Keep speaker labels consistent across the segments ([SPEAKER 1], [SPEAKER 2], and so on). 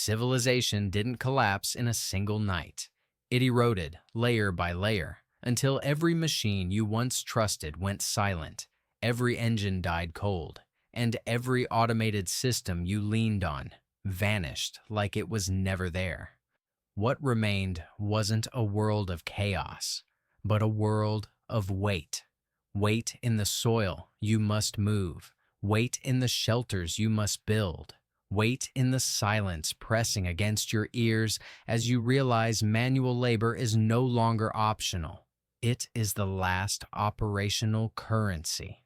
[SPEAKER 1] Civilization didn't collapse in a single night. It eroded layer by layer until every machine you once trusted went silent, every engine died cold, and every automated system you leaned on vanished like it was never there. What remained wasn't a world of chaos, but a world of weight. Weight in the soil you must move, weight in the shelters you must build, weight in the silence pressing against your ears as you realize manual labor is no longer optional. It is the last operational currency.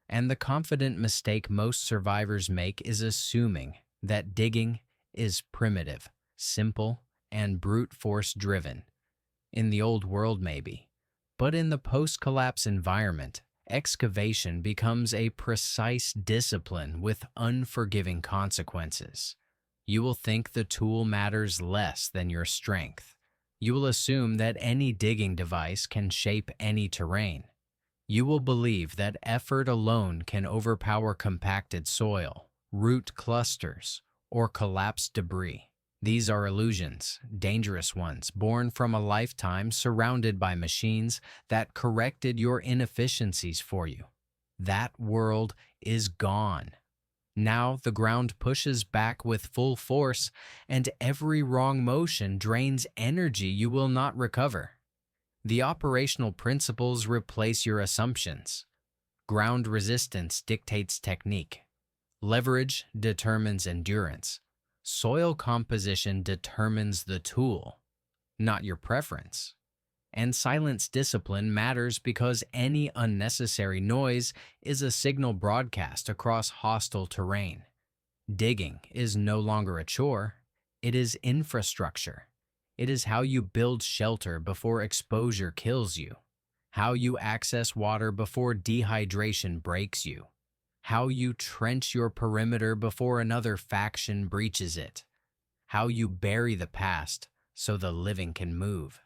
[SPEAKER 1] And the confident mistake most survivors make is assuming that digging is primitive, simple, and brute force driven. In the old world, maybe. But in the post-collapse environment, excavation becomes a precise discipline with unforgiving consequences. You will think the tool matters less than your strength. You will assume that any digging device can shape any terrain. You will believe that effort alone can overpower compacted soil, root clusters, or collapsed debris. These are illusions, dangerous ones, born from a lifetime surrounded by machines that corrected your inefficiencies for you. That world is gone. Now the ground pushes back with full force, and every wrong motion drains energy you will not recover. The operational principles replace your assumptions. Ground resistance dictates technique. Leverage determines endurance. Soil composition determines the tool, not your preference. And silence discipline matters because any unnecessary noise is a signal broadcast across hostile terrain. Digging is no longer a chore, it is infrastructure. It is how you build shelter before exposure kills you, how you access water before dehydration breaks you, how you trench your perimeter before another faction breaches it, how you bury the past so the living can move.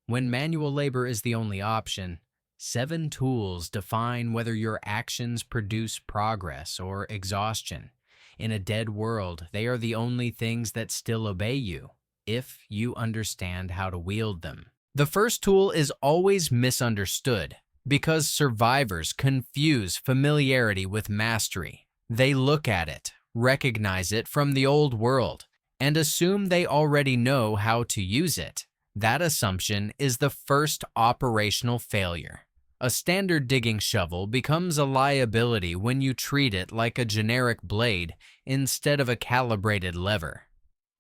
[SPEAKER 1] When manual labor is the only option, 7 tools define whether your actions produce progress or exhaustion. In a dead world, they are the only things that still obey you, if you understand how to wield them. The first tool is always misunderstood because survivors confuse familiarity with mastery. They look at it, recognize it from the old world, and assume they already know how to use it. That assumption is the first operational failure. A standard digging shovel becomes a liability when you treat it like a generic blade instead of a calibrated lever.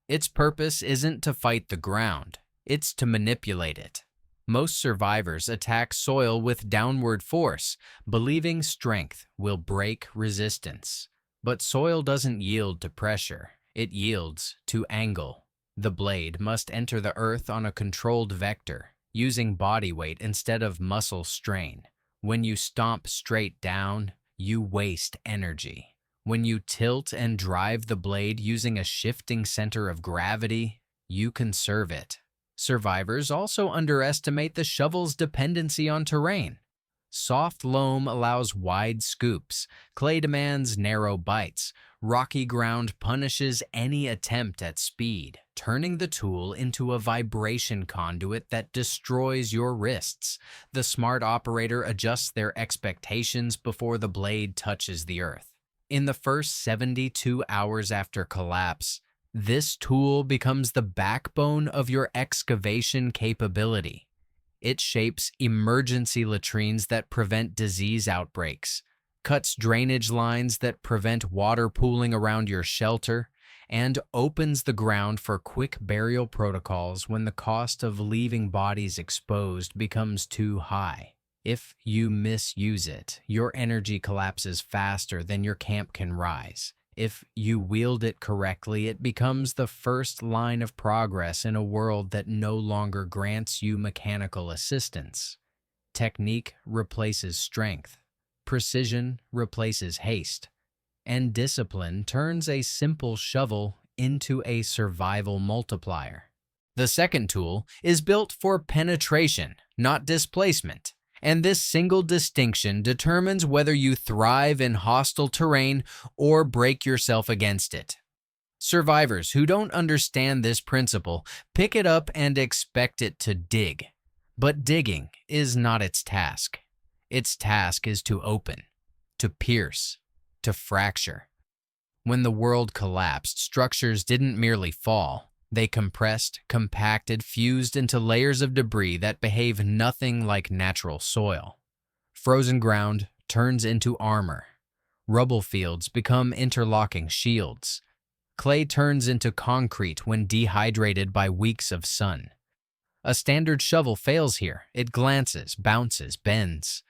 [SPEAKER 1] Its purpose isn't to fight the ground, it's to manipulate it. Most survivors attack soil with downward force, believing strength will break resistance. But soil doesn't yield to pressure, it yields to angle. The blade must enter the earth on a controlled vector, using body weight instead of muscle strain. When you stomp straight down, you waste energy. When you tilt and drive the blade using a shifting center of gravity, you conserve it. Survivors also underestimate the shovel's dependency on terrain. Soft loam allows wide scoops, clay demands narrow bites, rocky ground punishes any attempt at speed, turning the tool into a vibration conduit that destroys your wrists. The smart operator adjusts their expectations before the blade touches the earth. In the first 72 hours after collapse, this tool becomes the backbone of your excavation capability. It shapes emergency latrines that prevent disease outbreaks, cuts drainage lines that prevent water pooling around your shelter, and opens the ground for quick burial protocols when the cost of leaving bodies exposed becomes too high. If you misuse it, your energy collapses faster than your camp can rise. If you wield it correctly, it becomes the first line of progress in a world that no longer grants you mechanical assistance. Technique replaces strength, precision replaces haste, and discipline turns a simple shovel into a survival multiplier. The second tool is built for penetration, not displacement. And this single distinction determines whether you thrive in hostile terrain or break yourself against it. Survivors who don't understand this principle pick it up and expect it to dig. But digging is not its task. Its task is to open, to pierce, to fracture. When the world collapsed, structures didn't merely fall. They compressed, compacted, fused into layers of debris that behave nothing like natural soil. Frozen ground turns into armor. Rubble fields become interlocking shields. Clay turns into concrete when dehydrated by weeks of sun. A standard shovel fails here. It glances, bounces, bends.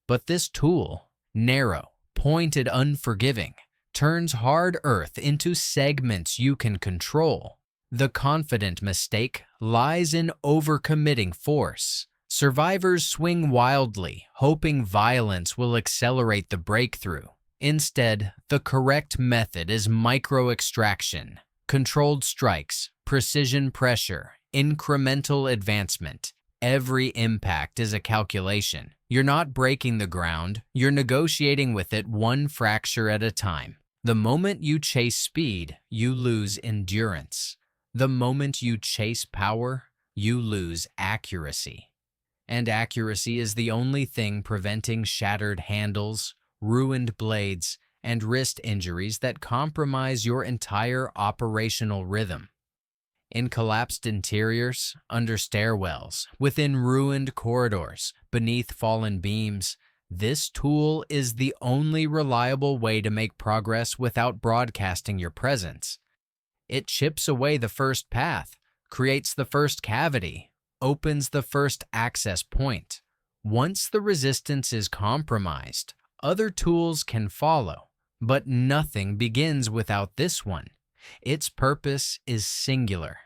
[SPEAKER 1] But this tool, narrow, pointed, unforgiving, turns hard earth into segments you can control. The confident mistake lies in overcommitting force. Survivors swing wildly, hoping violence will accelerate the breakthrough. Instead, the correct method is micro-extraction, controlled strikes, precision pressure, incremental advancement. Every impact is a calculation. You're not breaking the ground, you're negotiating with it one fracture at a time. The moment you chase speed, you lose endurance. The moment you chase power, you lose accuracy. And accuracy is the only thing preventing shattered handles, ruined blades, and wrist injuries that compromise your entire operational rhythm. In collapsed interiors, under stairwells, within ruined corridors, beneath fallen beams, this tool is the only reliable way to make progress without broadcasting your presence. It chips away the first path, creates the first cavity, opens the first access point. Once the resistance is compromised, other tools can follow, but nothing begins without this one. Its purpose is singular: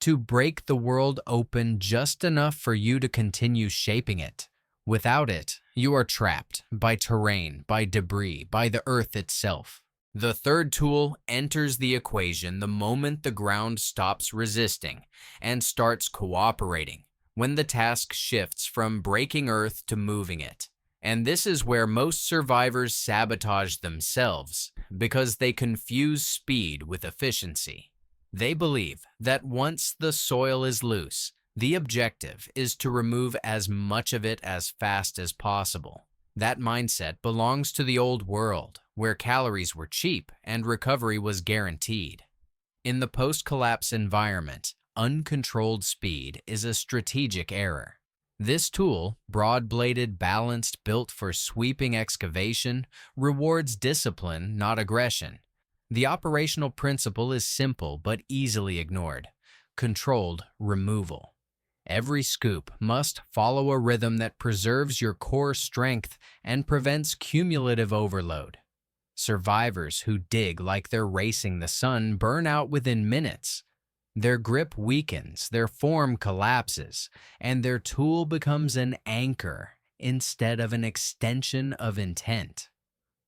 [SPEAKER 1] to break the world open just enough for you to continue shaping it. Without it, you are trapped by terrain, by debris, by the earth itself. The third tool enters the equation the moment the ground stops resisting and starts cooperating, when the task shifts from breaking earth to moving it. And this is where most survivors sabotage themselves, because they confuse speed with efficiency. They believe that once the soil is loose, the objective is to remove as much of it as fast as possible. That mindset belongs to the old world, where calories were cheap and recovery was guaranteed. In the post-collapse environment, uncontrolled speed is a strategic error. This tool, broad-bladed, balanced, built for sweeping excavation, rewards discipline, not aggression. The operational principle is simple but easily ignored: controlled removal. Every scoop must follow a rhythm that preserves your core strength and prevents cumulative overload. Survivors who dig like they're racing the sun burn out within minutes. Their grip weakens, their form collapses, and their tool becomes an anchor instead of an extension of intent.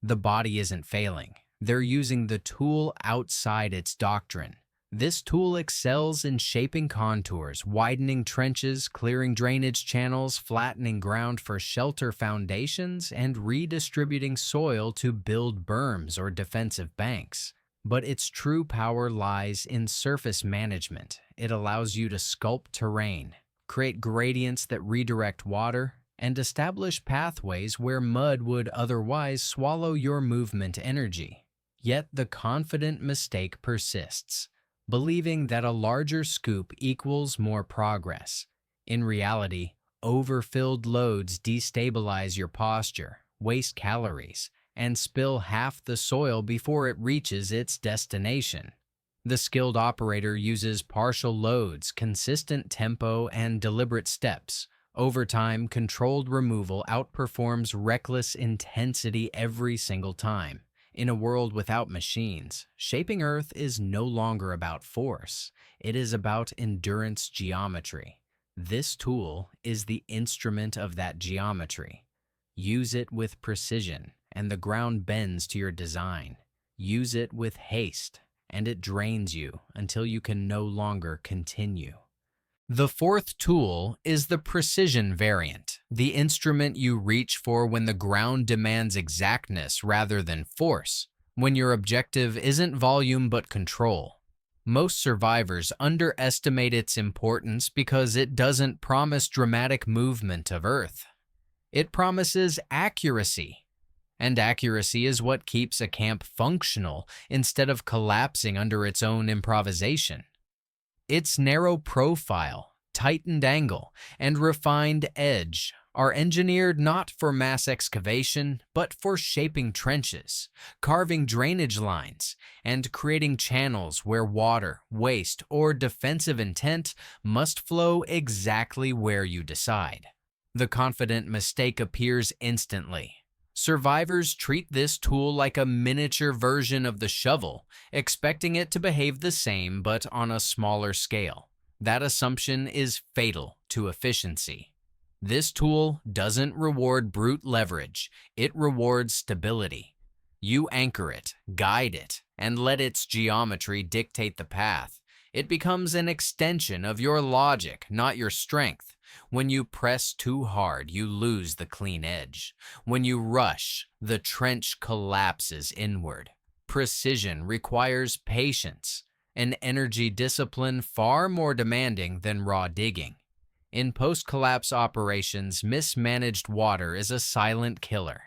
[SPEAKER 1] The body isn't failing. They're using the tool outside its doctrine. This tool excels in shaping contours, widening trenches, clearing drainage channels, flattening ground for shelter foundations, and redistributing soil to build berms or defensive banks. But its true power lies in surface management. It allows you to sculpt terrain, create gradients that redirect water, and establish pathways where mud would otherwise swallow your movement energy. Yet the confident mistake persists, believing that a larger scoop equals more progress. In reality, overfilled loads destabilize your posture, waste calories, and spill half the soil before it reaches its destination. The skilled operator uses partial loads, consistent tempo, and deliberate steps. Over time, controlled removal outperforms reckless intensity every single time. In a world without machines, shaping Earth is no longer about force. It is about endurance geometry. This tool is the instrument of that geometry. Use it with precision, and the ground bends to your design. Use it with haste, and it drains you until you can no longer continue. The fourth tool is the precision variant, the instrument you reach for when the ground demands exactness rather than force, when your objective isn't volume but control. Most survivors underestimate its importance because it doesn't promise dramatic movement of Earth. It promises accuracy. And accuracy is what keeps a camp functional instead of collapsing under its own improvisation. Its narrow profile, tightened angle, and refined edge are engineered not for mass excavation, but for shaping trenches, carving drainage lines, and creating channels where water, waste, or defensive intent must flow exactly where you decide. The confident mistake appears instantly. Survivors treat this tool like a miniature version of the shovel, expecting it to behave the same but on a smaller scale. That assumption is fatal to efficiency. This tool doesn't reward brute leverage, it rewards stability. You anchor it, guide it, and let its geometry dictate the path. It becomes an extension of your logic, not your strength. When you press too hard, you lose the clean edge. When you rush, the trench collapses inward. Precision requires patience, an energy discipline far more demanding than raw digging. In post-collapse operations, mismanaged water is a silent killer.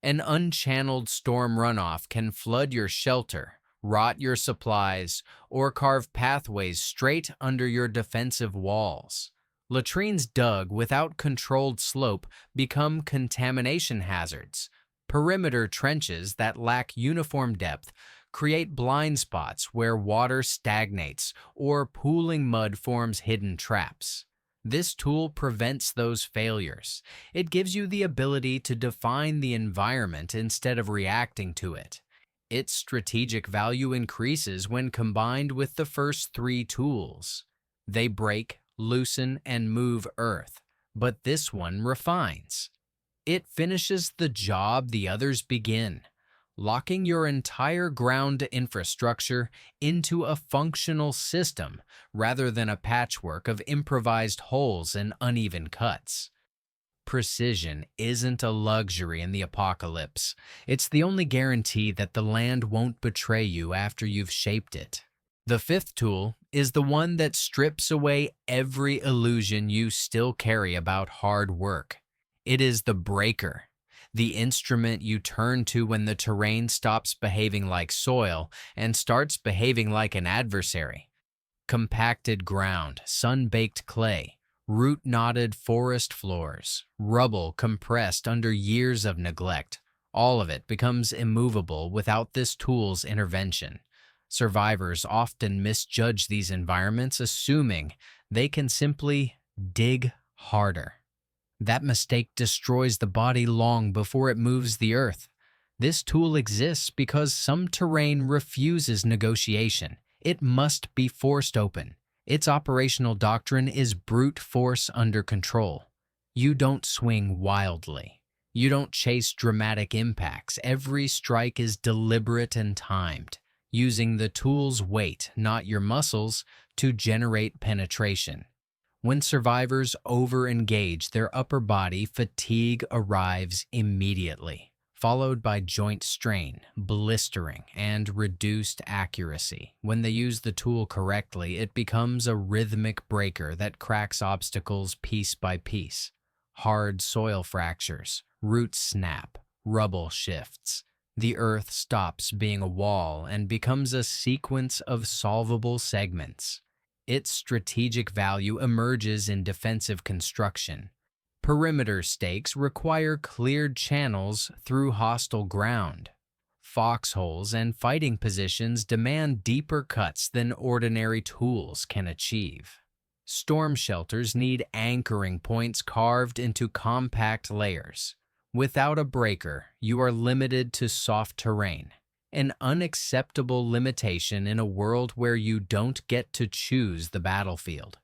[SPEAKER 1] An unchanneled storm runoff can flood your shelter, rot your supplies, or carve pathways straight under your defensive walls. Latrines dug without controlled slope become contamination hazards. Perimeter trenches that lack uniform depth create blind spots where water stagnates or pooling mud forms hidden traps. This tool prevents those failures. It gives you the ability to define the environment instead of reacting to it. Its strategic value increases when combined with the first three tools. They break, loosen, and move Earth, but this one refines. It finishes the job the others begin, locking your entire ground infrastructure into a functional system rather than a patchwork of improvised holes and uneven cuts. Precision isn't a luxury in the apocalypse. It's the only guarantee that the land won't betray you after you've shaped it. The fifth tool is the one that strips away every illusion you still carry about hard work. It is the breaker, the instrument you turn to when the terrain stops behaving like soil and starts behaving like an adversary. Compacted ground, sun-baked clay, root-knotted forest floors, rubble compressed under years of neglect. All of it becomes immovable without this tool's intervention. Survivors often misjudge these environments, assuming they can simply dig harder. That mistake destroys the body long before it moves the earth. This tool exists because some terrain refuses negotiation. It must be forced open. Its operational doctrine is brute force under control. You don't swing wildly. You don't chase dramatic impacts. Every strike is deliberate and timed, using the tool's weight, not your muscles, to generate penetration. When survivors over-engage their upper body, fatigue arrives immediately, followed by joint strain, blistering, and reduced accuracy. When they use the tool correctly, it becomes a rhythmic breaker that cracks obstacles piece by piece. Hard soil fractures, roots snap, rubble shifts. The earth stops being a wall and becomes a sequence of solvable segments. Its strategic value emerges in defensive construction. Perimeter stakes require cleared channels through hostile ground. Foxholes and fighting positions demand deeper cuts than ordinary tools can achieve. Storm shelters need anchoring points carved into compact layers. Without a breaker, you are limited to soft terrain, an unacceptable limitation in a world where you don't get to choose the battlefield.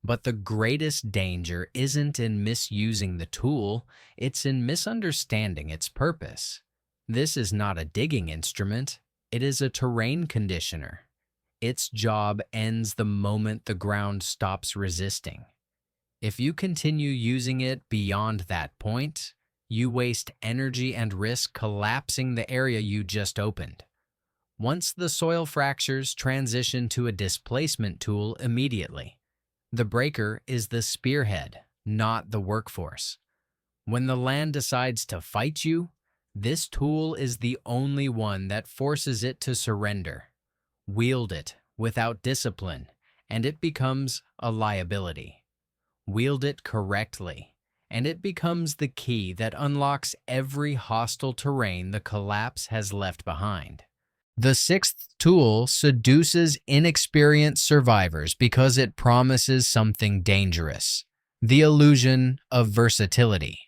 [SPEAKER 1] But the greatest danger isn't in misusing the tool, it's in misunderstanding its purpose. This is not a digging instrument, it is a terrain conditioner. Its job ends the moment the ground stops resisting. If you continue using it beyond that point, you waste energy and risk collapsing the area you just opened. Once the soil fractures, transition to a displacement tool immediately. The breaker is the spearhead, not the workforce. When the land decides to fight you, this tool is the only one that forces it to surrender. Wield it without discipline, and it becomes a liability. Wield it correctly, and it becomes the key that unlocks every hostile terrain the collapse has left behind. The sixth tool seduces inexperienced survivors because it promises something dangerous: the illusion of versatility.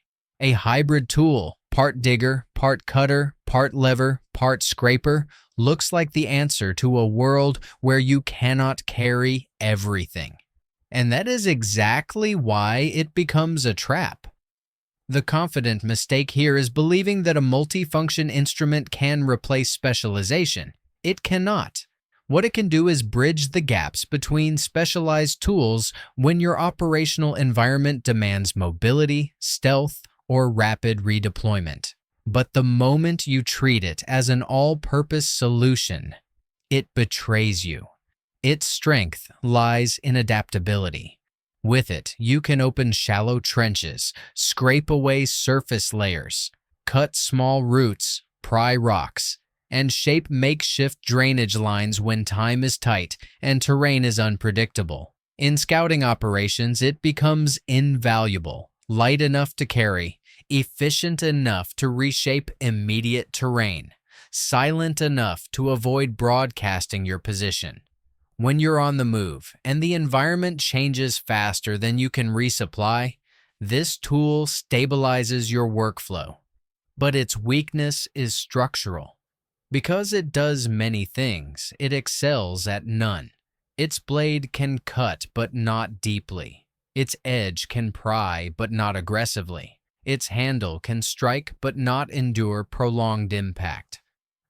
[SPEAKER 1] A hybrid tool, part digger, part cutter, part lever, part scraper, looks like the answer to a world where you cannot carry everything. And that is exactly why it becomes a trap. The confident mistake here is believing that a multifunction instrument can replace specialization. It cannot. What it can do is bridge the gaps between specialized tools when your operational environment demands mobility, stealth, or rapid redeployment. But the moment you treat it as an all-purpose solution, it betrays you. Its strength lies in adaptability. With it, you can open shallow trenches, scrape away surface layers, cut small roots, pry rocks, and shape makeshift drainage lines when time is tight and terrain is unpredictable. In scouting operations, it becomes invaluable, light enough to carry, efficient enough to reshape immediate terrain, silent enough to avoid broadcasting your position. When you're on the move and the environment changes faster than you can resupply, this tool stabilizes your workflow. But its weakness is structural. Because it does many things, it excels at none. Its blade can cut but not deeply. Its edge can pry but not aggressively. Its handle can strike but not endure prolonged impact.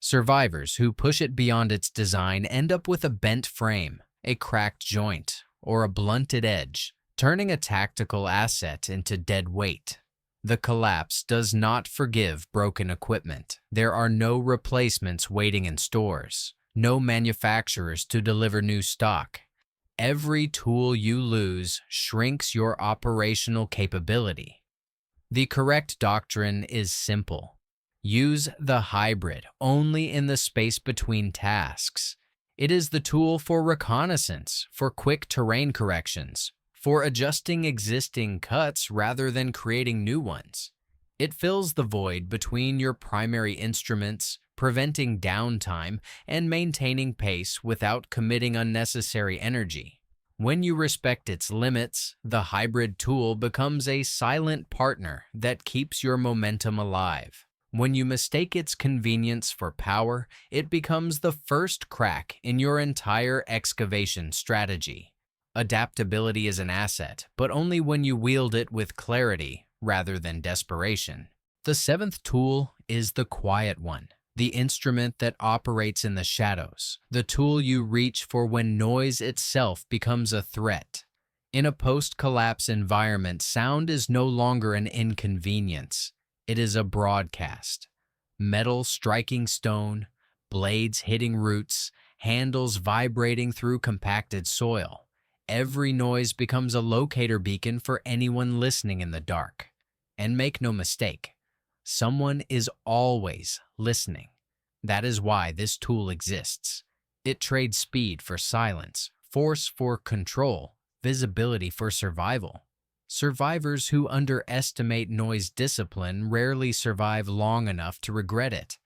[SPEAKER 1] Survivors who push it beyond its design end up with a bent frame, a cracked joint, or a blunted edge, turning a tactical asset into dead weight. The collapse does not forgive broken equipment. There are no replacements waiting in stores, no manufacturers to deliver new stock. Every tool you lose shrinks your operational capability. The correct doctrine is simple. Use the hybrid only in the space between tasks. It is the tool for reconnaissance, for quick terrain corrections, for adjusting existing cuts rather than creating new ones. It fills the void between your primary instruments, preventing downtime and maintaining pace without committing unnecessary energy. When you respect its limits, the hybrid tool becomes a silent partner that keeps your momentum alive. When you mistake its convenience for power, it becomes the first crack in your entire excavation strategy. Adaptability is an asset, but only when you wield it with clarity rather than desperation. The seventh tool is the quiet one, the instrument that operates in the shadows, the tool you reach for when noise itself becomes a threat. In a post-collapse environment, sound is no longer an inconvenience. It is a broadcast. Metal striking stone, blades hitting roots, handles vibrating through compacted soil. Every noise becomes a locator beacon for anyone listening in the dark. And make no mistake, someone is always listening. That is why this tool exists. It trades speed for silence, force for control, visibility for survival. Survivors who underestimate noise discipline rarely survive long enough to regret it.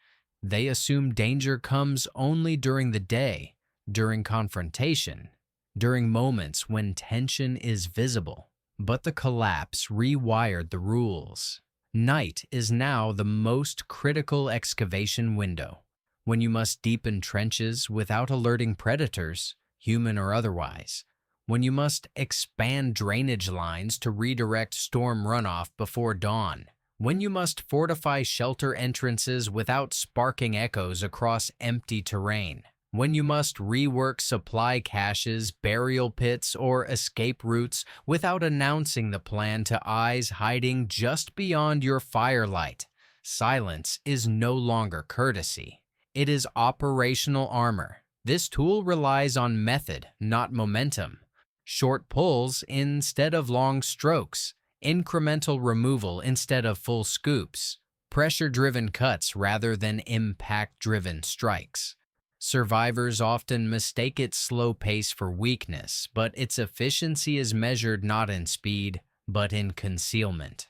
[SPEAKER 1] They assume danger comes only during the day, during confrontation, during moments when tension is visible. But the collapse rewired the rules. Night is now the most critical excavation window, when you must deepen trenches without alerting predators, human or otherwise. When you must expand drainage lines to redirect storm runoff before dawn, when you must fortify shelter entrances without sparking echoes across empty terrain, when you must rework supply caches, burial pits, or escape routes without announcing the plan to eyes hiding just beyond your firelight. Silence is no longer courtesy. It is operational armor. This tool relies on method, not momentum. Short pulls instead of long strokes, incremental removal instead of full scoops, pressure-driven cuts rather than impact-driven strikes. Survivors often mistake its slow pace for weakness, but its efficiency is measured not in speed, but in concealment.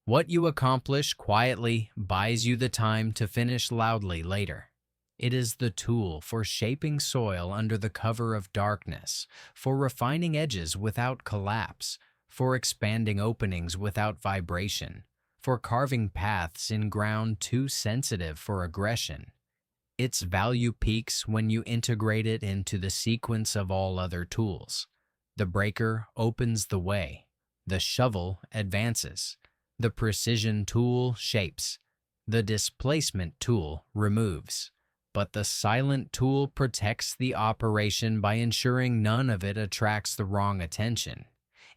[SPEAKER 1] What you accomplish quietly buys you the time to finish loudly later. It is the tool for shaping soil under the cover of darkness, for refining edges without collapse, for expanding openings without vibration, for carving paths in ground too sensitive for aggression. Its value peaks when you integrate it into the sequence of all other tools. The breaker opens the way. The shovel advances. The precision tool shapes. The displacement tool removes. But the silent tool protects the operation by ensuring none of it attracts the wrong attention.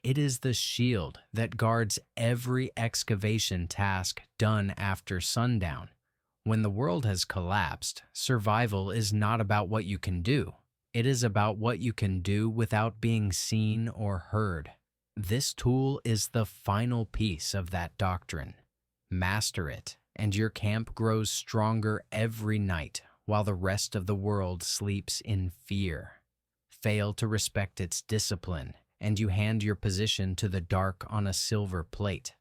[SPEAKER 1] It is the shield that guards every excavation task done after sundown. When the world has collapsed, survival is not about what you can do. It is about what you can do without being seen or heard. This tool is the final piece of that doctrine. Master it, and your camp grows stronger every night while the rest of the world sleeps in fear. Fail to respect its discipline, and you hand your position to the dark on a silver plate.